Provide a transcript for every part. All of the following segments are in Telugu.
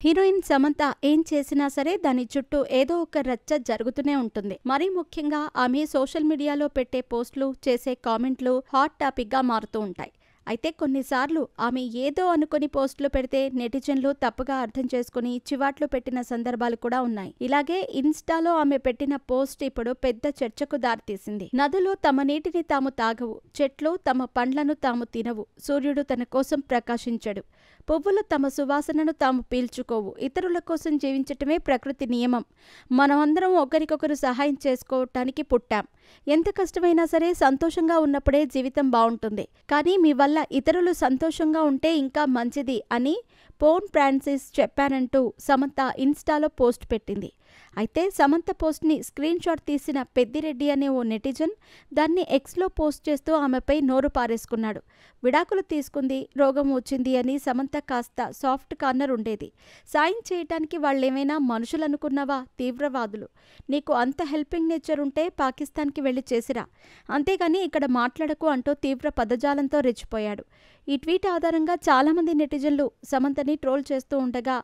హీరోయిన్ సమంత ఏం చేసినా సరే దాని చుట్టూ ఏదో ఒక రచ్చ జరుగుతూనే ఉంటుంది. మరీ ముఖ్యంగా ఆమె సోషల్ మీడియాలో పెట్టే పోస్టులు, చేసే కామెంట్లు హాట్ టాపిక్ గా మారుతూ ఉంటాయి. అయితే కొన్నిసార్లు ఆమె ఏదో అనుకుని పోస్టులు పెడితే నెటిజన్లు తప్పుగా అర్థం చేసుకుని చివాట్లు పెట్టిన సందర్భాలు కూడా ఉన్నాయి. ఇలాగే ఇన్స్టాలో ఆమె పెట్టిన పోస్ట్ ఇప్పుడు పెద్ద చర్చకు దారితీసింది. నదులు తమ నీటిని తాము తాగవు, చెట్లు తమ పండ్లను తాము తినవు, సూర్యుడు తన కోసం ప్రకాశించడు, పువ్వులు తమ సువాసనను తాము పీల్చుకోవు, ఇతరుల కోసం జీవించటమే ప్రకృతి నియమం, మనమందరం ఒకరికొకరు సహాయం చేసుకోవటానికి పుట్టాం, ఎంత కష్టమైనా సరే సంతోషంగా ఉన్నప్పుడే జీవితం బావుంటుంది, కానీ మీ వల్ల ఇతరులు సంతోషంగా ఉంటే ఇంకా మంచిది అని పోన్ ఫ్రాన్సిస్ చెప్పానంటూ సమంత ఇన్స్టాలో పోస్ట్ పెట్టింది. అయితే సమంత పోస్ట్ని స్క్రీన్ షాట్ తీసిన పెద్దిరెడ్డి అనే ఓ నెటిజన్ దాన్ని ఎక్స్లో పోస్ట్ చేస్తూ ఆమెపై నోరు పారేసుకున్నాడు. విడాకులు తీసుకుంది, రోగం వచ్చింది అని సమంత కాస్త సాఫ్ట్ కార్నర్ ఉండేది. సాయం చేయటానికి వాళ్ళేమైనా మనుషులనుకున్నావా? తీవ్రవాదులు. నీకు అంత హెల్పింగ్ నేచర్ ఉంటే పాకిస్తాన్కి వెళ్ళి చేసిరా, అంతేగాని ఇక్కడ మాట్లాడకు అంటూ తీవ్ర పదజాలంతో రెచ్చిపోయాడు. ఈ ట్వీట్ ఆధారంగా చాలామంది నెటిజన్లు సమంతని ట్రోల్ చేస్తూ ఉండగా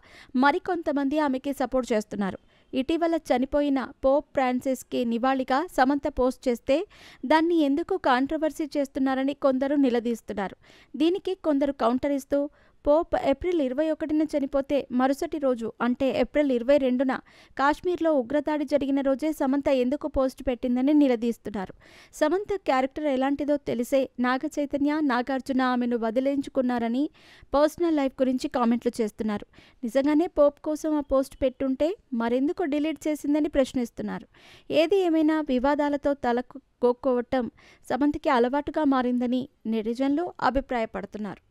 మరికొంతమంది ఆమెకి సపోర్ట్ చేస్తున్నారు. ఇటీవల చనిపోయిన పోప్ ఫ్రాన్సిస్కి నివాళిగా సమంత పోస్ట్ చేస్తే దాన్ని ఎందుకు కాంట్రవర్సీ చేస్తున్నారని కొందరు నిలదీస్తున్నారు. దీనికి కొందరు కౌంటర్ ఇస్తూ పోప్ ఏప్రిల్ 21న చనిపోతే మరుసటి రోజు అంటే ఏప్రిల్ 22న కాశ్మీర్లో ఉగ్రదాడి జరిగిన రోజే సమంత ఎందుకు పోస్ట్ పెట్టిందని నిలదీస్తున్నారు. సమంత క్యారెక్టర్ ఎలాంటిదో తెలిసే నాగచైతన్య, నాగార్జున ఆమెను వదిలించుకున్నారని పర్సనల్ లైఫ్ గురించి కామెంట్లు చేస్తున్నారు. నిజంగానే పోప్ కోసం ఆ పోస్ట్ పెట్టుంటే మరెందుకు డిలీట్ చేసిందని ప్రశ్నిస్తున్నారు. ఏది ఏమైనా వివాదాలతో తలకు కోక్కోవటం సమంతకి అలవాటుగా మారిందని నెటిజన్లు అభిప్రాయపడుతున్నారు.